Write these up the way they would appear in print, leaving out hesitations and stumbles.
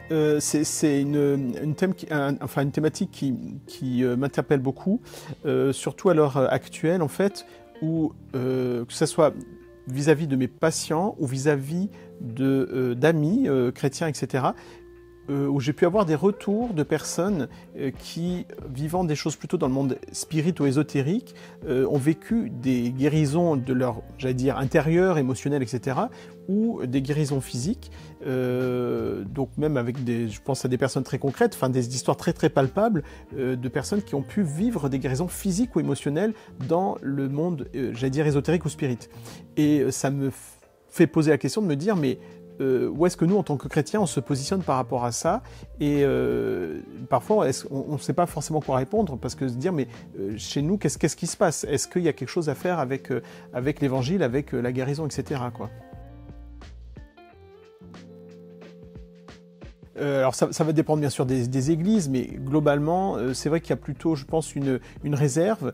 C'est une thématique qui m'interpelle beaucoup, surtout à l'heure actuelle, en fait, où que ce soit vis-à-vis de mes patients ou vis-à-vis d'amis chrétiens, etc., où j'ai pu avoir des retours de personnes qui, vivant des choses plutôt dans le monde spirito-ésotérique, ont vécu des guérisons de leur, j'allais dire, intérieur, émotionnel, etc., ou des guérisons physiques, donc même avec je pense à des personnes très concrètes, enfin des histoires très très palpables, de personnes qui ont pu vivre des guérisons physiques ou émotionnelles dans le monde, j'allais dire, ésotérique ou spirit. Et ça me fait poser la question de me dire, mais où est-ce que nous, en tant que chrétiens, on se positionne par rapport à ça? Et parfois, on ne sait pas forcément quoi répondre, parce que se dire, mais chez nous, qu'est-ce qui se passe? Est-ce qu'il y a quelque chose à faire avec l'évangile, avec la guérison, etc., quoi. Alors ça va dépendre bien sûr des églises, mais globalement, c'est vrai qu'il y a plutôt, je pense, une réserve,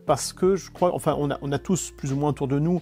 parce que je crois, enfin, on a tous plus ou moins autour de nous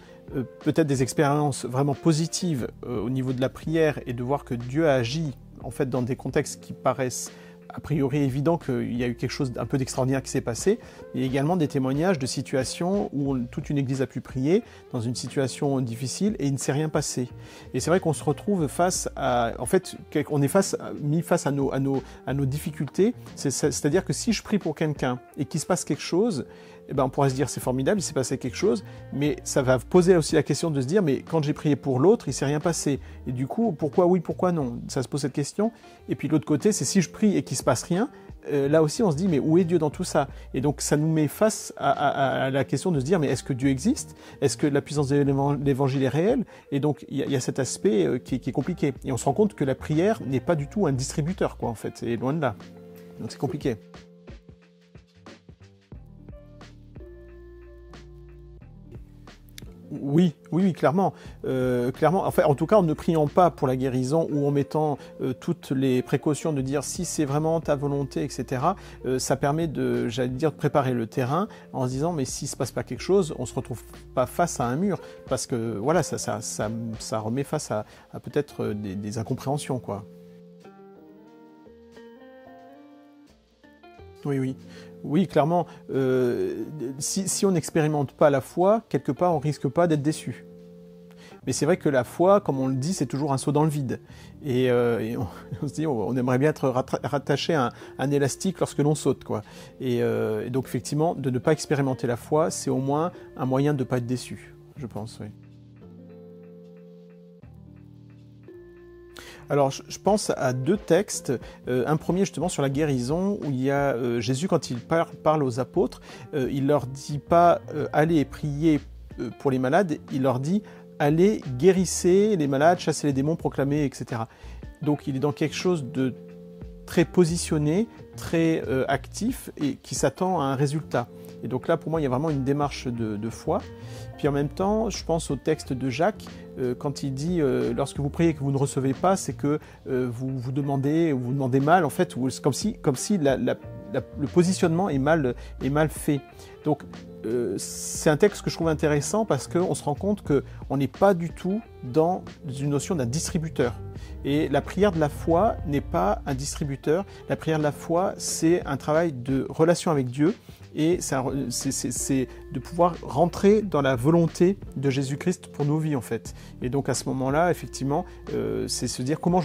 peut-être des expériences vraiment positives au niveau de la prière, et de voir que Dieu a agi en fait dans des contextes qui paraissent a priori évident qu'il y a eu quelque chose d'un peu d'extraordinaire qui s'est passé. Il y a également des témoignages de situations où toute une église a pu prier dans une situation difficile et il ne s'est rien passé. Et c'est vrai qu'on se retrouve face à... En fait, on est mis face à nos difficultés. C'est-à-dire que si je prie pour quelqu'un et qu'il se passe quelque chose, eh ben on pourrait se dire c'est formidable, il s'est passé quelque chose, mais ça va poser aussi la question de se dire mais quand j'ai prié pour l'autre, il s'est rien passé. Et du coup, pourquoi oui, pourquoi non? Ça se pose cette question. Et puis de l'autre côté, c'est si je prie et qu'il se passe rien, là aussi on se dit mais où est Dieu dans tout ça? Et donc ça nous met face à la question de se dire mais est-ce que Dieu existe? Est-ce que la puissance de l'évangile est réelle? Et donc il y a cet aspect qui est compliqué. Et on se rend compte que la prière n'est pas du tout un distributeur, quoi, en fait, et loin de là. Donc c'est compliqué. Oui, clairement. Clairement. Enfin, en tout cas, en ne priant pas pour la guérison ou en mettant toutes les précautions de dire si c'est vraiment ta volonté, etc., ça permet j'allais dire, de préparer le terrain en se disant mais s'il se passe pas quelque chose, on se retrouve pas face à un mur, parce que voilà, ça remet face à peut-être des incompréhensions, quoi. Oui. Oui, clairement. Si on n'expérimente pas la foi, quelque part, on risque pas d'être déçu. Mais c'est vrai que la foi, comme on le dit, c'est toujours un saut dans le vide. Et on se dit, on aimerait bien être rattaché à un élastique lorsque l'on saute, quoi. Et donc, effectivement, de ne pas expérimenter la foi, c'est au moins un moyen de ne pas être déçu, je pense, oui. Alors, je pense à deux textes. Un premier, justement, sur la guérison, où il y a Jésus, quand il parle aux apôtres, il leur dit pas allez et priez pour les malades, il leur dit allez, guérissez les malades, chassez les démons, proclamez, etc. Donc, il est dans quelque chose de très positionné, très actif, et qui s'attend à un résultat. Et donc là, pour moi, il y a vraiment une démarche de foi. Puis en même temps, je pense au texte de Jacques, quand il dit lorsque vous priez et que vous ne recevez pas, c'est que vous demandez mal, en fait, ou c'est comme si le positionnement est mal fait. Donc c'est un texte que je trouve intéressant parce qu'on se rend compte qu'on n'est pas du tout dans une notion d'un distributeur. Et la prière de la foi n'est pas un distributeur. La prière de la foi, c'est un travail de relation avec Dieu, et c'est de pouvoir rentrer dans la volonté de Jésus-Christ pour nos vies, en fait. Et donc à ce moment-là, effectivement, c'est se dire comment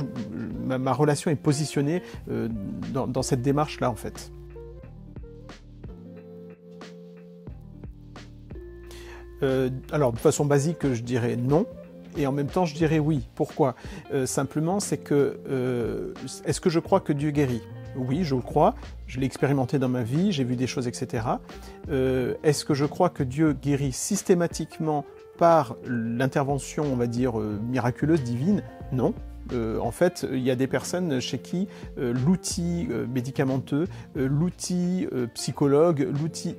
ma relation est positionnée dans cette démarche-là, en fait. Alors, de façon basique, je dirais non. Et en même temps, je dirais oui. Pourquoi? Simplement, c'est que... est-ce que je crois que Dieu guérit? Oui, je le crois. Je l'ai expérimenté dans ma vie, j'ai vu des choses, etc. Est-ce que je crois que Dieu guérit systématiquement par l'intervention, on va dire, miraculeuse, divine? Non. En fait, il y a des personnes chez qui l'outil médicamenteux, l'outil psychologue, l'outil...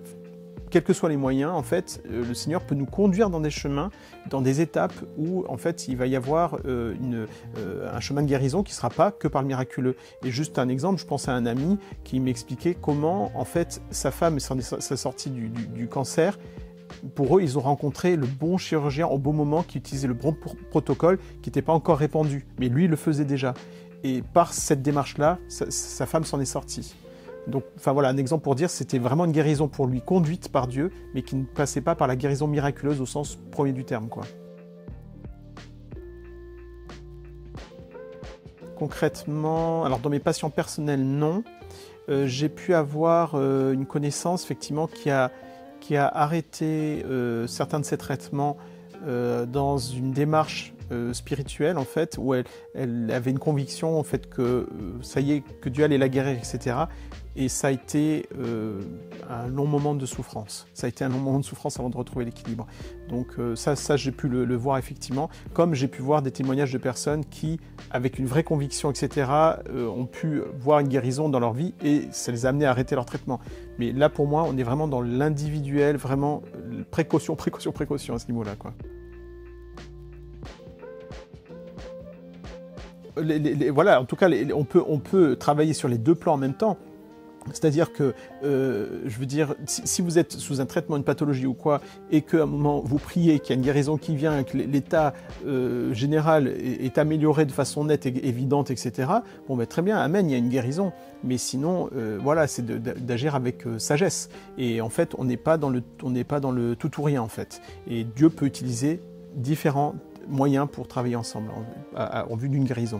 Quels que soient les moyens, en fait, le Seigneur peut nous conduire dans des chemins, dans des étapes où, en fait, il va y avoir un chemin de guérison qui ne sera pas que par le miraculeux. Et juste un exemple, je pense à un ami qui m'expliquait comment, en fait, sa femme s'est sortie du cancer. Pour eux, ils ont rencontré le bon chirurgien au bon moment, qui utilisait le bon protocole, qui n'était pas encore répandu. Mais lui, il le faisait déjà. et par cette démarche-là, sa femme s'en est sortie. Donc, enfin voilà, un exemple pour dire, c'était vraiment une guérison pour lui conduite par Dieu, mais qui ne passait pas par la guérison miraculeuse au sens premier du terme, quoi. Concrètement, alors dans mes patients personnels, non. J'ai pu avoir une connaissance, effectivement, qui a arrêté certains de ses traitements dans une démarche spirituelle, en fait, où elle avait une conviction, en fait, que ça y est, que Dieu allait la guérir, etc. Et ça a été un long moment de souffrance. Ça a été un long moment de souffrance avant de retrouver l'équilibre. Donc ça j'ai pu le voir effectivement, comme j'ai pu voir des témoignages de personnes qui, avec une vraie conviction, etc., ont pu voir une guérison dans leur vie et ça les a amenés à arrêter leur traitement. Mais là, pour moi, on est vraiment dans l'individuel, vraiment précaution à ce niveau-là, quoi. Voilà, en tout cas, on peut travailler sur les deux plans en même temps. C'est-à-dire que, je veux dire, si vous êtes sous un traitement, une pathologie ou quoi, et qu'à un moment vous priez, qu'il y a une guérison qui vient, que l'état général est amélioré de façon nette et évidente, etc., bon ben très bien, amen, il y a une guérison. Mais sinon, voilà, c'est d'agir avec sagesse. Et en fait, on n'est pas dans le tout ou rien, en fait. Et Dieu peut utiliser différents moyens pour travailler ensemble en vue d'une guérison.